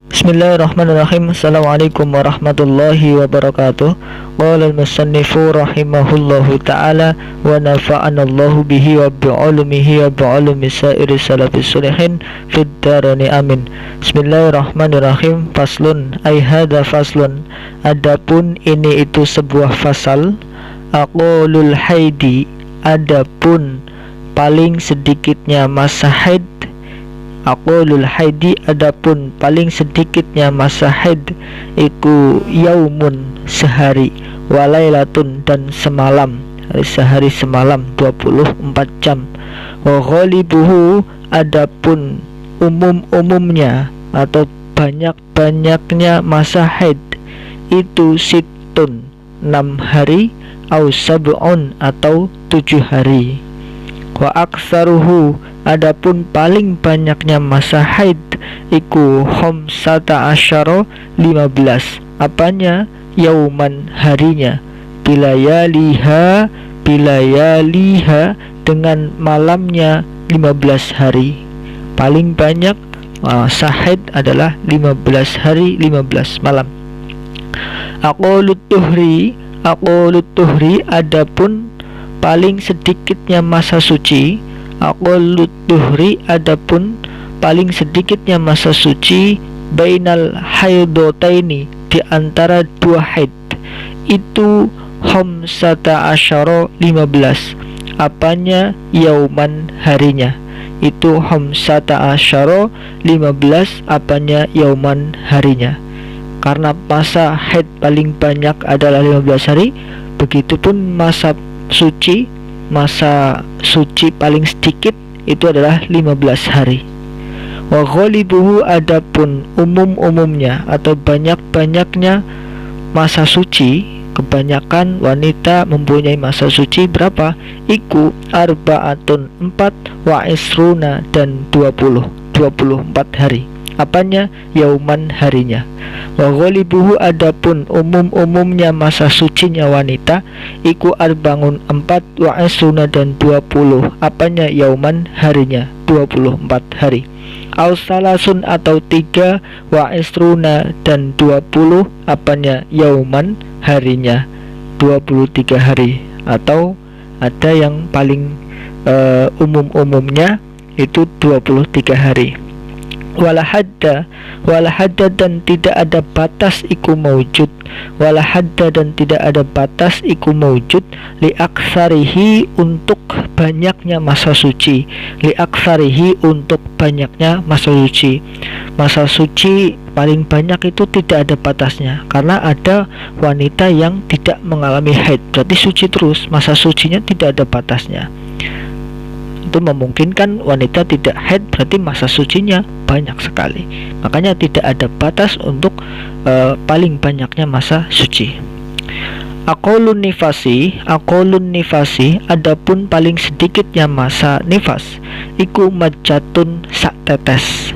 Bismillahirrahmanirrahim. Assalamualaikum warahmatullahi wabarakatuh. Qala al-musannifu rahimahullahu ta'ala wa nafa'anallahu bihi wa bi'ulumihi wa bi'ulumi sairi salafis salihin fid darani amin. Bismillahirrahmanirrahim. Faslun ay hadza faslun. Adapun ini itu sebuah fasal. Aqulul haidi, adapun paling sedikitnya masa haid. Aqulul haidi, adapun paling sedikitnya masa haid iku yaumun, sehari, walailatun, dan semalam, sehari semalam 24 jam. Wa ghalibuhu, adapun umumnya atau banyak-banyaknya masa haid itu situn, 6 hari, au sab'un, atau 7 hari. Wa aksaruhu, adapun paling banyaknya masa haid iku khamsata asyara, 15, apanya, yauman, harinya, bilayaliha dengan malamnya 15 hari. Paling banyak masa haid adalah 15 hari 15 malam. Aqulut tuhri, adapun paling sedikitnya masa suci. Aqulut tuhri, adapun paling sedikitnya masa suci bainal haidotaini, di antara dua haid itu khamsata asyara, 15, apanya, yauman, harinya, itu khamsata asyara, 15, apanya, yauman, harinya. Karena masa haid paling banyak adalah 15 hari, begitupun masa suci paling sedikit itu adalah 15 hari. Wa ghalibuhu, adapun umumnya atau banyak-banyaknya masa suci, kebanyakan wanita mempunyai masa suci berapa? Iku arba'atun, 4, wa isruna, dan 24 hari, apanya, yauman, harinya. Wa ghalibuhu, adapun umumnya masa sucinya wanita iku arbangun, 4, wa isruna, dan 20, apanya, yauman, harinya, 24 hari. Au salasun, atau 3, wa isruna, dan 20, apanya, yauman, harinya, 23 hari. Atau ada yang paling umumnya itu 23 hari. Wala hadda, dan tidak ada batas iku maujud. Wala hadda, dan tidak ada batas iku maujud li aksarihi, untuk banyaknya masa suci. Li aksarihi, untuk banyaknya masa suci. Masa suci paling banyak itu tidak ada batasnya, karena ada wanita yang tidak mengalami haid, berarti suci terus, masa sucinya tidak ada batasnya. Itu memungkinkan wanita tidak haid, berarti masa sucinya banyak sekali. Makanya tidak ada batas untuk paling banyaknya masa suci. Aqallun nifasi, adapun paling sedikitnya masa nifas iku majatun, sak tetes.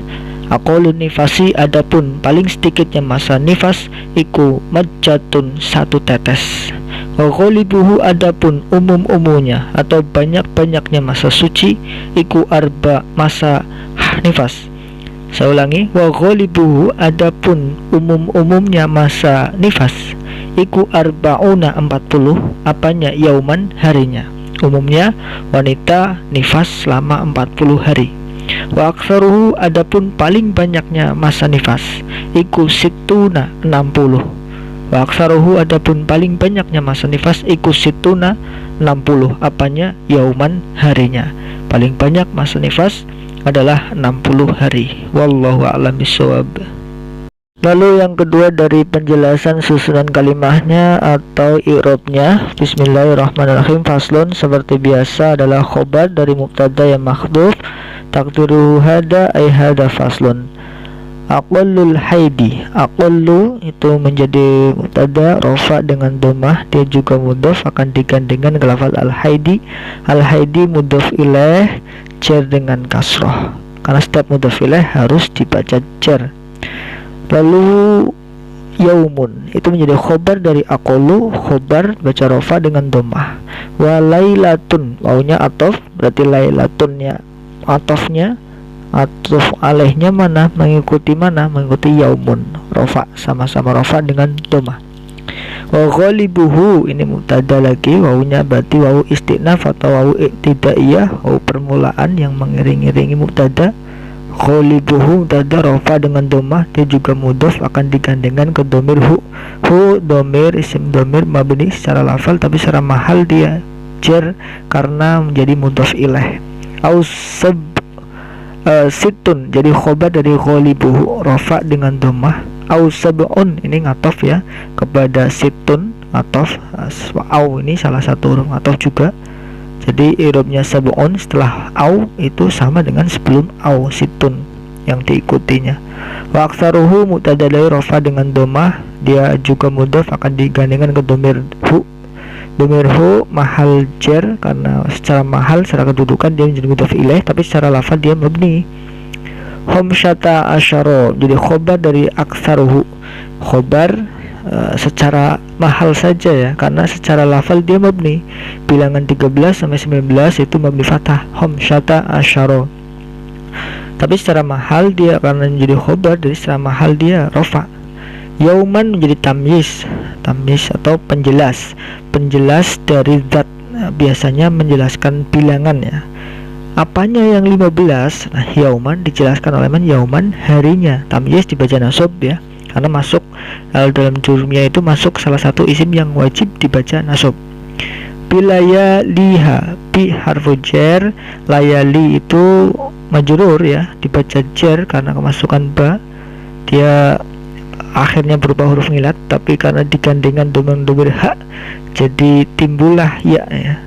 Aqallun nifasi, adapun paling sedikitnya masa nifas iku majatun, 1 tetes. Wa ghalibuhu, adapun umumnya atau banyak-banyaknya masa suci iku arba, masa nifas. Saya ulangi, wa ghalibuhu, adapun umumnya masa nifas iku arba'una, 40, apanya, yauman, harinya. Umumnya wanita nifas selama 40 hari. Wa aksaruhu, adapun paling banyaknya masa nifas iku situna, 60. Wa aksaruhu, adapun paling banyaknya masa nifas iku situna, 60, apanya, yauman, harinya. Paling banyak masa nifas adalah 60 hari. Wallahu a'lam bishawab. Lalu yang kedua dari penjelasan susunan kalimahnya atau i'rabnya. Bismillahirrahmanirrahim. Faslun, seperti biasa adalah khobar dari mubtada yang mahdhuf. Takdiruhu hada ay hada faslun. Aqallul haidi, aqallu itu menjadi mubtada rafa dengan dhammah, dia juga mudhaf akan digandengkan ke lafaz al-haidi. Al-haidi mudhaf ilaih, jar dengan kasrah, karena setiap mudhaf ilaih harus dibaca jar. Lalu yaumun itu menjadi khobar dari aqallu, khobar baca rafa dengan dhammah. Wa lailatun, wawunya atof, berarti lailatunnya atofnya atuf alaihnya mana, mengikuti mana, mengikuti yaumun, rofa, sama-sama rofa dengan domah. Wa ghalibuhu ini mubtada lagi, wawunya berarti wawu istinaf atau wawu ibtidaiyah, wawu permulaan yang mengiring-iringi mubtada. Ghalibuhu mubtada rofa dengan domah, dia juga mudhof akan digandengkan ke domir hu. Hu domir isim domir mabni secara lafal, tapi secara mahal dia jar karena menjadi mudhof ilaih. Ausab situn jadi khobar dari ghalibuhu, rofa dengan domah. Ausabun ini ngatof ya kepada situn, ngatof. Au ini salah satu huruf ngatof juga, jadi i'rabnya sab'un setelah au itu sama dengan sebelum au, situn yang diikutinya. Wa aktsaruhu mubtada rofa dengan domah, dia juga mudhof akan digandengkan ke domir hu. Domir hu mahal jar karena secara mahal, secara kedudukan dia menjadi mudhof ilaih, tapi secara lafaz dia mabni. Khamsata asyara jadi khobar dari aktsaruhu, khobar secara mahal saja ya, karena secara lafal dia mabni. Bilangan 13 sampai 19 itu mabni fathah, khamsata asyara. Tapi secara mahal dia karena menjadi khobar, dari secara mahal dia rofa. Yauman menjadi tamyiz, tamyiz atau penjelas, penjelas dari zat. Biasanya menjelaskan bilangan ya. Apanya yang 15? Nah, yauman dijelaskan oleh man, yauman harinya. Tamyiz dibaca nasab ya, karena masuk dalam jurumnya itu masuk salah satu isim yang wajib dibaca nasab. Bilaya liha bi harfu jar, layali itu majrur ya, dibaca jar karena kemasukan ba, dia akhirnya berupa huruf ngilat, tapi karena digandengkan dengan domir ha jadi timbullah ya ya.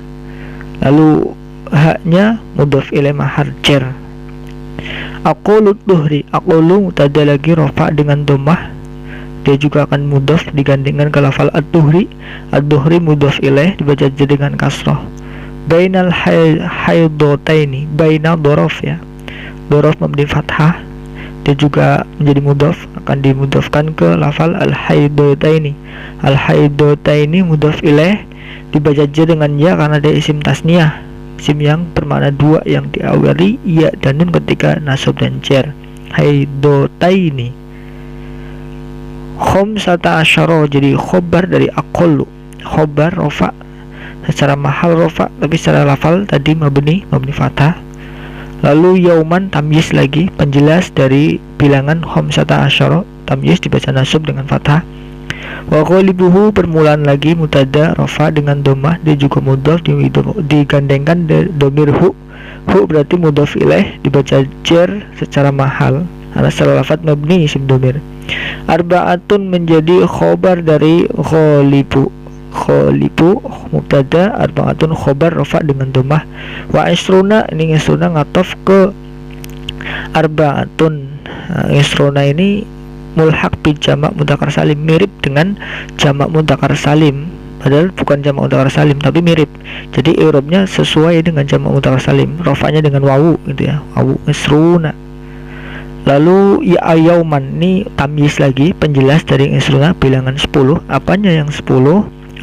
Lalu haknya mudhof ilaih mahar jar. Aqulu duhri, aqulu mubtada lagi rofa dengan domah, dia juga akan mudhof digandengkan ke lafal ad-duhri. Ad-duhri mudhof ilaih dibaca dengan kasrah. Bainal haidataini, baina dhorof ya, dhorof mabni fathah, dia juga menjadi mudhof, akan dimudhofkan ke lafal al-haidataini. Al-haidataini mudhof ilaih dibaca dengan ya karena dia isim tasniyah, isim yang bermakna dua yang diawali ya dan nun ketika nasab dan jar. Haidataini. Khamsata asyara jadi khobar dari aqallu, khobar rofa, secara mahal rofa tapi secara lafal tadi mabni fathah. Lalu yauman tamyiz lagi, penjelas dari bilangan khamsata asyara, tamyiz dibaca nasab dengan fathah. Wa ghalibuhu permulaan lagi mubtada rofa dengan domah, dia juga mudhof digandengkan domir hu. Hu berarti mudhof ilaih dibaca jar secara mahal karena secara lafaz mabni isim domir. Arba'atun menjadi khobar dari ghalibu, ghalibu mubtada, arba'atun khobar rofa dengan domah. Wa isruna ini isruna ngatof ke arba'atun. Isruna ini mulhaq bi jamak mudzakkar salim, mirip dengan jamak mudzakkar salim, padahal bukan jamak mudzakkar salim tapi mirip. Jadi i'rabnya sesuai dengan jamak mudzakkar salim, rofanya dengan wawu gitu ya, wawu isruna. Lalu ya yauman ini tamyiz lagi, penjelas dari isruna bilangan 10. Apanya yang 10?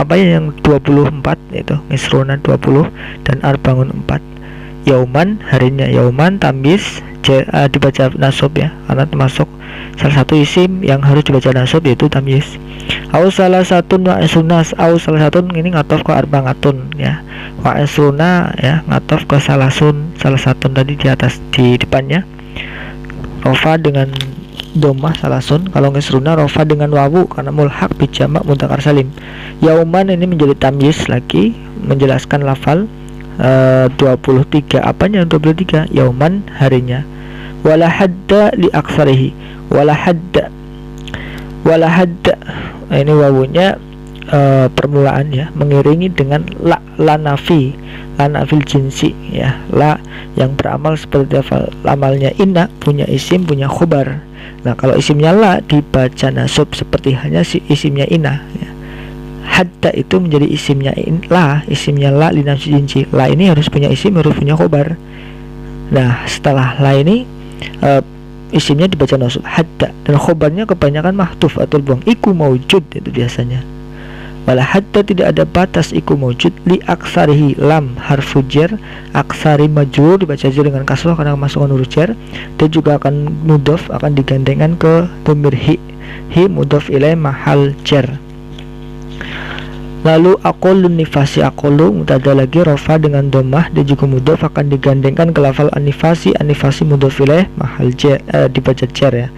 Apanya yang 24? Itu isruna 20 dan arbangun 4. Yauman harinya, yauman tamyiz dibaca nasab ya, karena termasuk salah satu isim yang harus dibaca nasab yaitu tamyiz. Au salah satu wa isrunas, au salah satu ini ngatof ke arbangatun ya, wa isruna ya ngatof ke salasun, salah satu tadi di atas di depannya rofa dengan domah salasun. Kalau ngisruna rofa dengan wawu karena mulhaq bi jamak mudzakkar salim. Yauman ini menjadi tamyiz lagi, menjelaskan lafal 23. Apanya 23? Yauman harinya. Wala hadda li aktsarihi, wala hadda, wala hadda ini wawunya permulaan ya, mengiringi dengan la nafi, la nafil jinsi ya, la yang beramal seperti amalnya inna, punya isim punya khobar. Nah kalau isimnya la dibaca nasab seperti hanya si isimnya inna ya. Hadda itu menjadi isimnya la, isimnya la li nafsi jinsi. La ini harus punya isim, harus punya khobar. Nah setelah la ini isimnya dibaca nasab hadda, dan khobarnya kebanyakan mahdhuf atau buang, iku maujud itu biasanya. Wala hatta tidak ada batas iku mawjud li aksarihi lam harfu jar, aksari majrur dibaca jar dengan kasroh karena masuk huruf jar, dan juga akan mudhof akan digandengkan ke dhamir hi mudhof ilaih mahal jar. Lalu aqallun nifasi, aqallu mutada lagi rofa dengan domah dan juga mudhof akan digandengkan ke lafal an-nifasi, an-nifasi mudhof ilaih mahal jar, dibaca jar ya.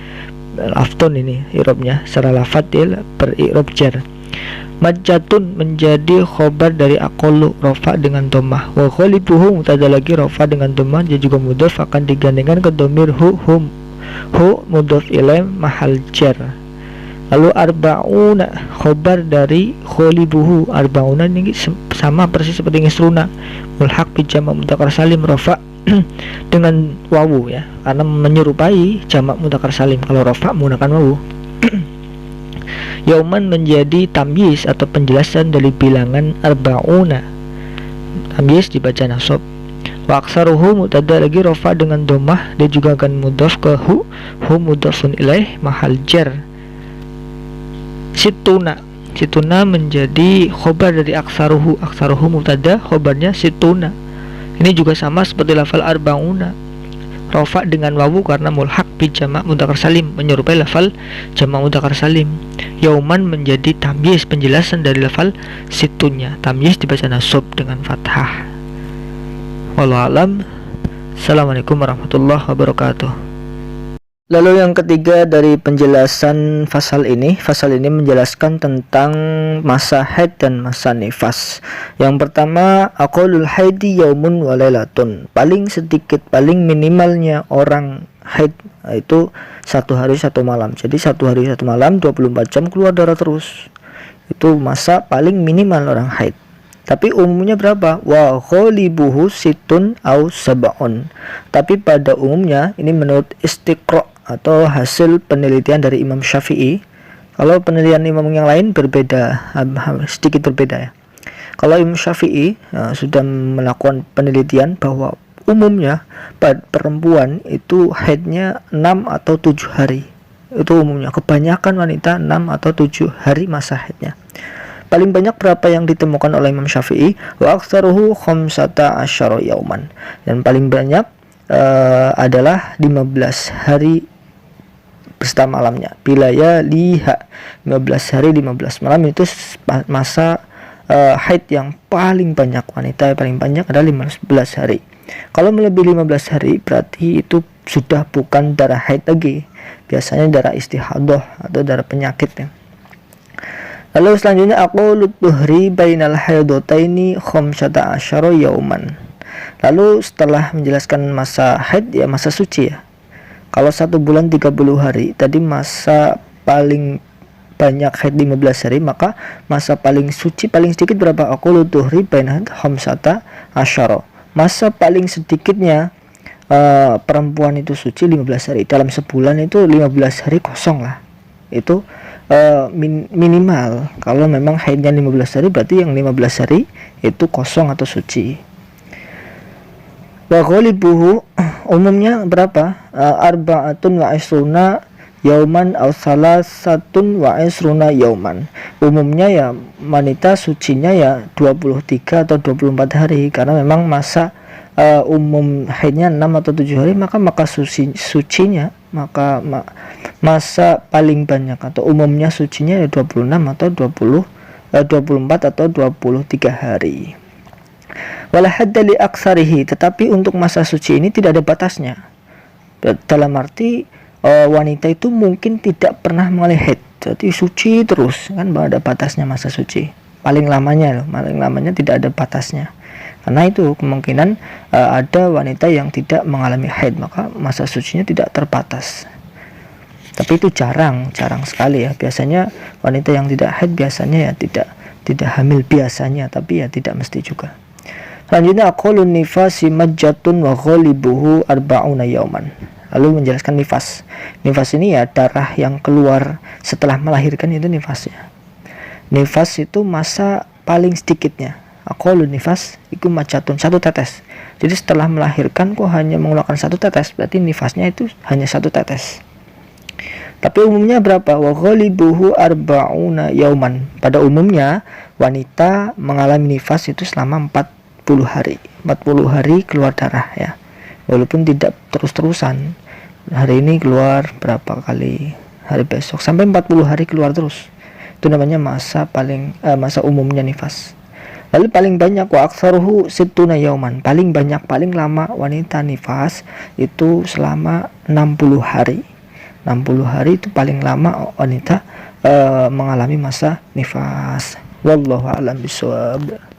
Afton ini i'rabnya secara lafadz beri'rab jar. Majjatun menjadi khobar dari aqallu rofa dengan domah. Wa ghalibuhu mutada lagi rofa dengan domah dan juga mudhof akan digandengkan ke dhamir hu mudhof ilaih mahal jar. Lalu arba'una khobar dari ghalibuhu, arba'una ini sama persis seperti ngisruna, mulhaq bi jamak mudzakkar salim rofa dengan wawu ya, karena menyerupai jamak mudzakkar salim. Kalau rofa menggunakan wawu. Yauman menjadi tamyiz atau penjelasan dari bilangan arba'una, tamyiz dibaca nasab. Wa aksaruhu mutada lagi rofa dengan domah dan juga akan mudhof ke hu mudhofun ilaih mahal jar. Situna menjadi khobar dari aksaruhu mutada, khobarnya situna. Ini juga sama seperti lafal arba'una, rofa dengan wawu karena mulhaq bi jamak mudzakkar salim, menyerupai lafal jamak mudzakkar salim. Yauman menjadi tamyiz penjelasan dari lafal situnya, tamyiz dibaca nasab dengan fathah. Wallahu alam. Assalamualaikum warahmatullahi wabarakatuh. Lalu yang ketiga dari penjelasan fasal ini menjelaskan tentang masa haid dan masa nifas. Yang pertama, aqallul haidi yaumun wa lailatun. Paling sedikit, paling minimalnya orang haid itu 1 hari 1 malam. Jadi 1 hari 1 malam 24 jam keluar darah terus. Itu masa paling minimal orang haid. Tapi umumnya berapa? Wa ghalibuhu situn au sab'un. Tapi pada umumnya ini menurut istiqra' atau hasil penelitian dari Imam Syafi'i. Kalau penelitian imam yang lain berbeda, sedikit berbeda ya. Kalau Imam Syafi'i sudah melakukan penelitian bahwa umumnya perempuan itu haidnya 6 atau 7 hari. Itu umumnya, kebanyakan wanita 6 atau 7 hari masa haidnya. Paling banyak berapa yang ditemukan oleh Imam Syafi'i? Wa aktsaruhu 15 yauman. Dan paling banyak adalah 15 hari beserta malamnya. Bila ya liha 15 hari 15 malam itu masa haid yang paling banyak. Wanita yang paling banyak adalah 15 hari. Kalau melebihi 15 hari berarti itu sudah bukan darah haid lagi. Biasanya darah istihadah atau darah penyakit ya. Lalu selanjutnya aqallut tuhri bainal haidataini 15 yauman. Lalu setelah menjelaskan masa haid ya masa suci ya. Kalau 1 bulan 30 hari, tadi masa paling banyak haid 15 hari, maka masa paling suci paling sedikit berapa? Aqallut tuhri bainal 15. Masa paling sedikitnya perempuan itu suci 15 hari. Dalam sebulan itu 15 hari kosong lah. Itu minimal. Kalau memang haidnya 15 hari berarti yang 15 hari itu kosong atau suci. Wa ghalibuhu umumnya berapa? Arba'atun wa isruna yauman aw salasatun wa isruna yauman. Umumnya ya wanita sucinya ya 23 atau 24 hari karena memang masa umum haidnya 6 atau 7 hari, maka sucinya masa paling banyak atau umumnya sucinya ya 26 atau 24 atau 23 hari. Wala hadda li aksarihi, tetapi untuk masa suci ini tidak ada batasnya. Dalam arti wanita itu mungkin tidak pernah mengalami haid, jadi suci terus, kan ada batasnya masa suci. Paling lamanya tidak ada batasnya. Karena itu kemungkinan ada wanita yang tidak mengalami haid, maka masa sucinya tidak terbatas. Tapi itu jarang sekali ya. Biasanya wanita yang tidak haid biasanya ya tidak hamil biasanya, tapi ya tidak mesti juga. Selanjutnya aqallun nifasi majjatun wa ghalibuhu arba'una yauman. Lalu menjelaskan nifas. Nifas ini ya darah yang keluar setelah melahirkan itu nifasnya. Nifas itu masa paling sedikitnya. Aqallun nifas itu majjatun, 1 tetes. Jadi setelah melahirkan kok hanya mengeluarkan 1 tetes, berarti nifasnya itu hanya 1 tetes. Tapi umumnya berapa? Wa ghalibuhu arba'una yauman. Pada umumnya wanita mengalami nifas itu selama 40 hari. 40 hari keluar darah ya. Walaupun tidak terus-terusan. Hari ini keluar berapa kali, hari besok sampai 40 hari keluar terus. Itu namanya masa umumnya nifas. Lalu paling banyak wa aktsaruhu sittuna yauman. Paling banyak, paling lama wanita nifas itu selama 60 hari. 60 hari itu paling lama wanita mengalami masa nifas. Wallahu a'lam bishawab.